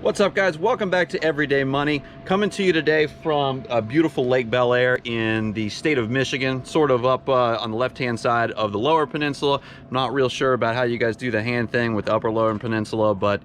What's up, guys? Welcome back to Everyday Money. Coming to you today from beautiful Lake Bel Air in the state of Michigan, sort of up on the left-hand side of the Lower Peninsula. I'm not real sure about how you guys do the hand thing with the Upper Lower Peninsula, but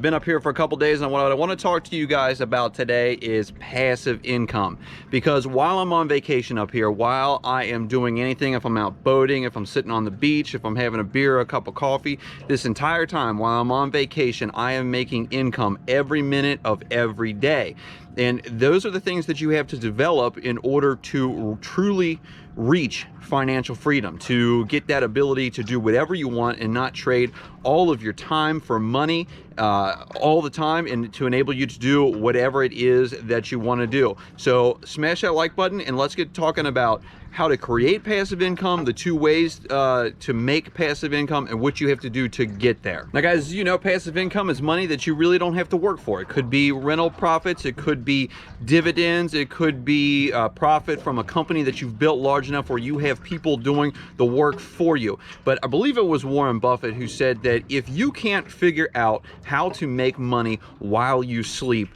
been up here for a couple days, and what I want to talk to you guys about today is passive income. Because while I'm on vacation up here, while I am doing anything, if I'm out boating, if I'm sitting on the beach, if I'm having a beer or a cup of coffee, this entire time while I'm on vacation, I am making income every minute of every day. And those are the things that you have to develop in order to truly reach financial freedom, to get that ability to do whatever you want and not trade all of your time for money all the time, and to enable you to do whatever it is that you want to do. So smash that like button and let's get talking about how to create passive income, the two ways to make passive income, and what you have to do to get there. Now guys, as you know, passive income is money that you really don't have to work for. It could be rental profits, it could be dividends, it could be profit from a company that you've built large enough where you have people doing the work for you. But I believe it was Warren Buffett who said that if you can't figure out how to make money while you sleep,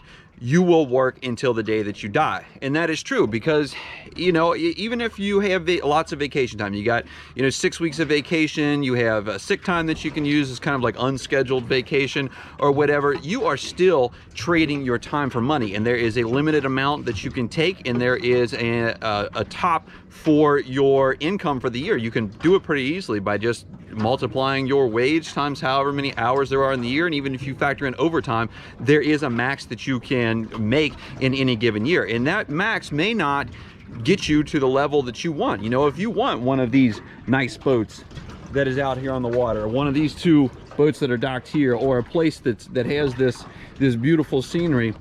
you will work until the day that you die. And that is true, because you know, even if you have lots of vacation time, you got 6 weeks of vacation, you have sick time that you can use as kind of like unscheduled vacation or whatever, you are still trading your time for money. And there is a limited amount that you can take, and there is a top for your income for the year. You can do it pretty easily by just multiplying your wage times however many hours there are in the year, and even if you factor in overtime, there is a max that you can make in any given year, and that max may not get you to the level that you want. If you want one of these nice boats that is out here on the water, or one of these two boats that are docked here, or a place that has this beautiful scenery,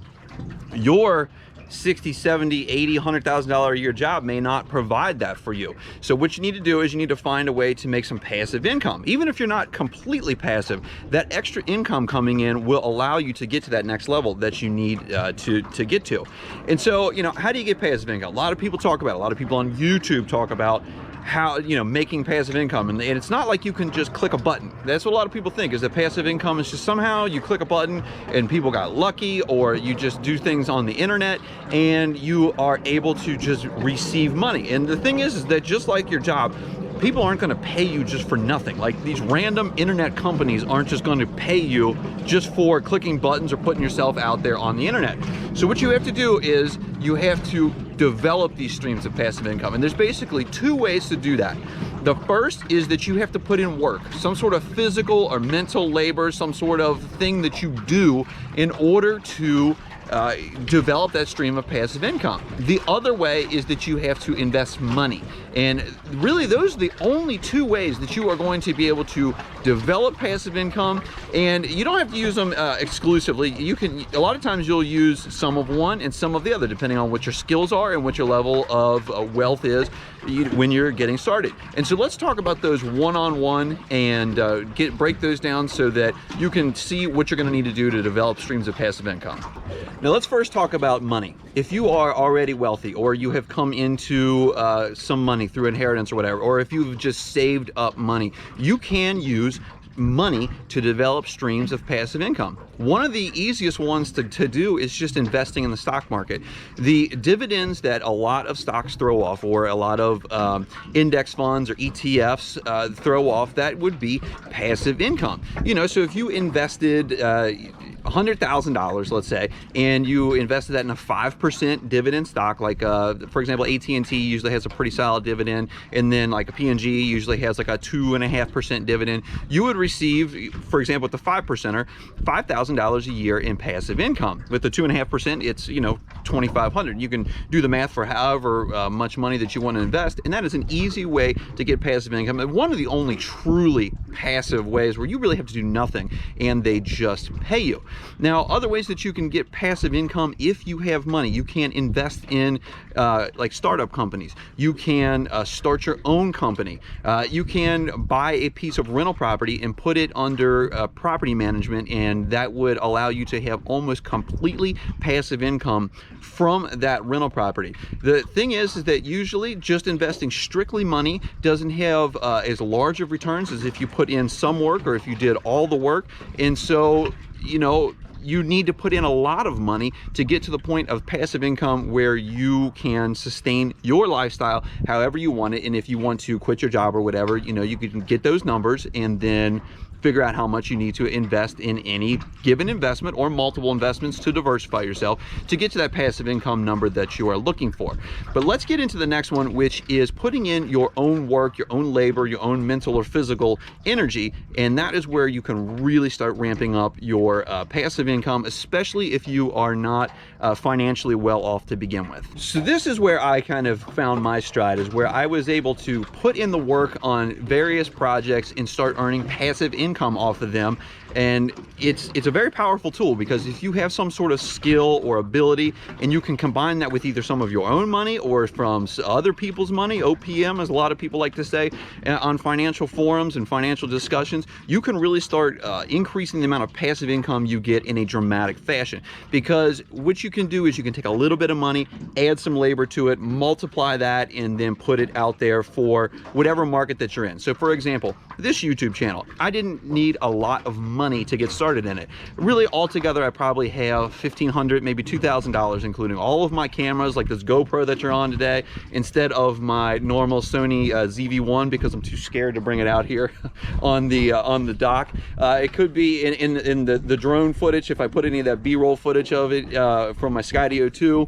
your $60, $70, $80, $100,000 a year job may not provide that for you. So what you need to do is you need to find a way to make some passive income. Even if you're not completely passive, that extra income coming in will allow you to get to that next level that you need to get to. And so, how do you get passive income? A lot of people talk about it. A lot of people on YouTube talk about how, making passive income, and it's not like you can just click a button. That's what a lot of people think, is that passive income is just somehow you click a button and people got lucky, or you just do things on the internet and you are able to just receive money. And the thing is that just like your job, people aren't going to pay you just for nothing. Like, these random internet companies aren't just going to pay you just for clicking buttons or putting yourself out there on the internet. So what you have to do is you have to develop these streams of passive income, and there's basically two ways to do that. The first is that you have to put in work, some sort of physical or mental labor, some sort of thing that you do in order to develop that stream of passive income. The other way is that you have to invest money. And really, those are the only two ways that you are going to be able to develop passive income. And you don't have to use them exclusively. You can, a lot of times you'll use some of one and some of the other, depending on what your skills are and what your level of wealth is when you're getting started. And so let's talk about those one-on-one and break those down so that you can see what you're going to need to do to develop streams of passive income. Now let's first talk about money. If you are already wealthy, or you have come into some money through inheritance or whatever, or if you've just saved up money, you can use money to develop streams of passive income. One of the easiest ones to do is just investing in the stock market. The dividends that a lot of stocks throw off, or a lot of index funds or ETFs throw off, that would be passive income. So if you invested $100,000, let's say, and you invested that in a 5% dividend stock, like for example, AT&T usually has a pretty solid dividend, and then like a P&G usually has like a 2.5% dividend, you would receive, for example, with the 5%er, $5,000 a year in passive income. With the 2.5%, it's $2,500. You can do the math for however much money that you want to invest, and that is an easy way to get passive income, and one of the only truly passive ways where you really have to do nothing and they just pay you. Now, other ways that you can get passive income if you have money: you can invest in like startup companies. You can start your own company. You can buy a piece of rental property and put it under property management, and that would allow you to have almost completely passive income from that rental property. The thing is that usually just investing strictly money doesn't have as large of returns as if you put in some work or if you did all the work. And so, you need to put in a lot of money to get to the point of passive income where you can sustain your lifestyle however you want it. And if you want to quit your job or whatever, you know, you can get those numbers and then figure out how much you need to invest in any given investment or multiple investments to diversify yourself to get to that passive income number that you are looking for. But let's get into the next one, which is putting in your own work, your own labor, your own mental or physical energy. And that is where you can really start ramping up your passive income, especially if you are not financially well off to begin with. So this is where I kind of found my stride, is where I was able to put in the work on various projects and start earning passive income off of them. And it's a very powerful tool, because if you have some sort of skill or ability and you can combine that with either some of your own money or from other people's money, OPM as a lot of people like to say on financial forums and financial discussions, you can really start increasing the amount of passive income you get in a dramatic fashion. Because what you can do is you can take a little bit of money, add some labor to it, multiply that, and then put it out there for whatever market that you're in. So for example, this YouTube channel, I didn't need a lot of money to get started in it. Really, altogether, I probably have $1,500, maybe $2,000, including all of my cameras, like this GoPro that you're on today, instead of my normal Sony ZV-1, because I'm too scared to bring it out here on the dock. It could be in the drone footage, if I put any of that B-roll footage of it from my Skydio 2.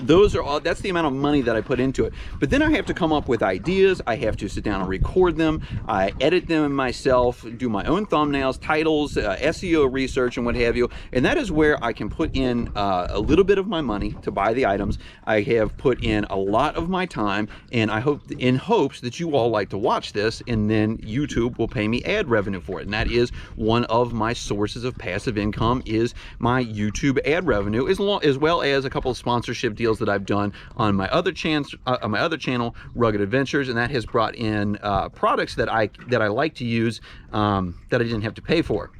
Those are all, that's the amount of money that I put into it. But then I have to come up with ideas. I have to sit down and record them. I edit them myself, do my own thumbnails, titles, SEO research, and what have you. And that is where I can put in a little bit of my money to buy the items. I have put in a lot of my time, and I hope, in hopes that you all like to watch this, and then YouTube will pay me ad revenue for it. And that is one of my sources of passive income, is my YouTube ad revenue, as well as a couple of sponsorship deals that I've done on my other channel, Rugged Adventures, and that has brought in products that I like to use that I didn't have to pay for.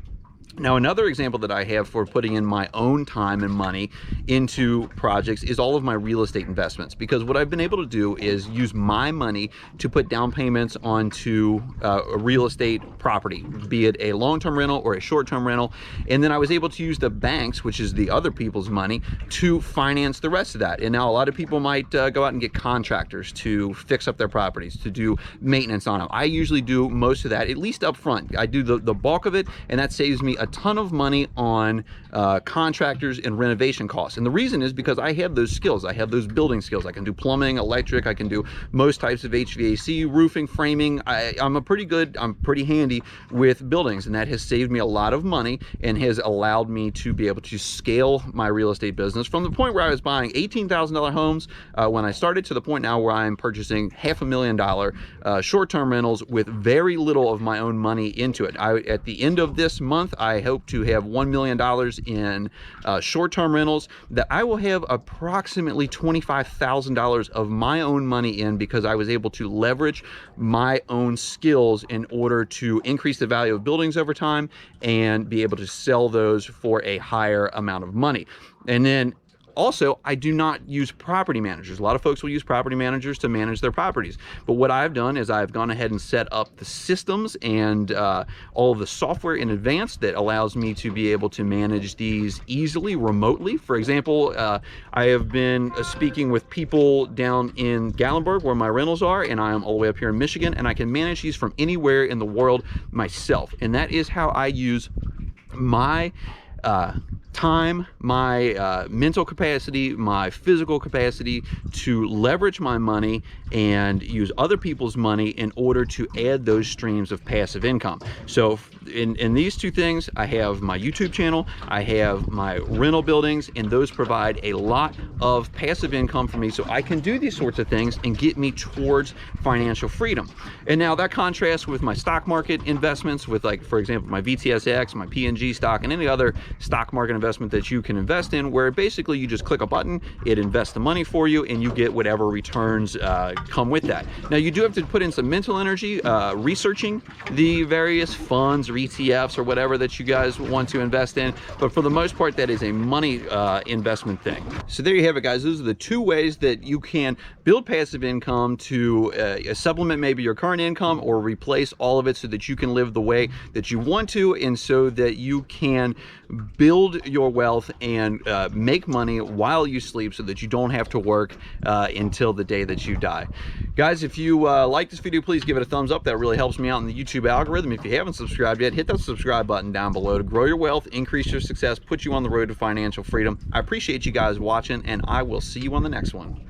Now, another example that I have for putting in my own time and money into projects is all of my real estate investments, because what I've been able to do is use my money to put down payments onto a real estate property, be it a long-term rental or a short-term rental, and then I was able to use the banks, which is the other people's money, to finance the rest of that. And now a lot of people might go out and get contractors to fix up their properties, to do maintenance on them. I usually do most of that, at least up front. I do the bulk of it, and that saves me a ton of money on contractors and renovation costs. And the reason is because I have those skills. I have those building skills. I can do plumbing, electric, I can do most types of HVAC, roofing, framing. I'm pretty handy with buildings, and that has saved me a lot of money and has allowed me to be able to scale my real estate business from the point where I was buying $18,000 homes when I started, to the point now where I'm purchasing $500,000 short-term rentals with very little of my own money into it. At the end of this month, I hope to have $1 million in short-term rentals that I will have approximately $25,000 of my own money in, because I was able to leverage my own skills in order to increase the value of buildings over time and be able to sell those for a higher amount of money. And then also, I do not use property managers. A lot of folks will use property managers to manage their properties. But what I've done is I've gone ahead and set up the systems and all of the software in advance that allows me to be able to manage these easily, remotely. For example, I have been speaking with people down in Gatlinburg, where my rentals are, and I am all the way up here in Michigan, and I can manage these from anywhere in the world myself. And that is how I use my time, my mental capacity, my physical capacity to leverage my money and use other people's money in order to add those streams of passive income. So in these two things, I have my YouTube channel, I have my rental buildings, and those provide a lot of passive income for me, so I can do these sorts of things and get me towards financial freedom. And now that contrasts with my stock market investments, with, like, for example, my VTSX, my PNG stock, and any other stock market investment that you can invest in, where basically you just click a button, it invests the money for you, and you get whatever returns come with that. Now, you do have to put in some mental energy researching the various funds or ETFs or whatever that you guys want to invest in, but for the most part, that is a money investment thing. So there you have it, guys. Those are the two ways that you can build passive income to supplement maybe your current income, or replace all of it so that you can live the way that you want to, and so that you can build your wealth and make money while you sleep so that you don't have to work until the day that you die. Guys, if you like this video, please give it a thumbs up. That really helps me out in the YouTube algorithm. If you haven't subscribed yet, hit that subscribe button down below to grow your wealth, increase your success, put you on the road to financial freedom. I appreciate you guys watching, and I will see you on the next one.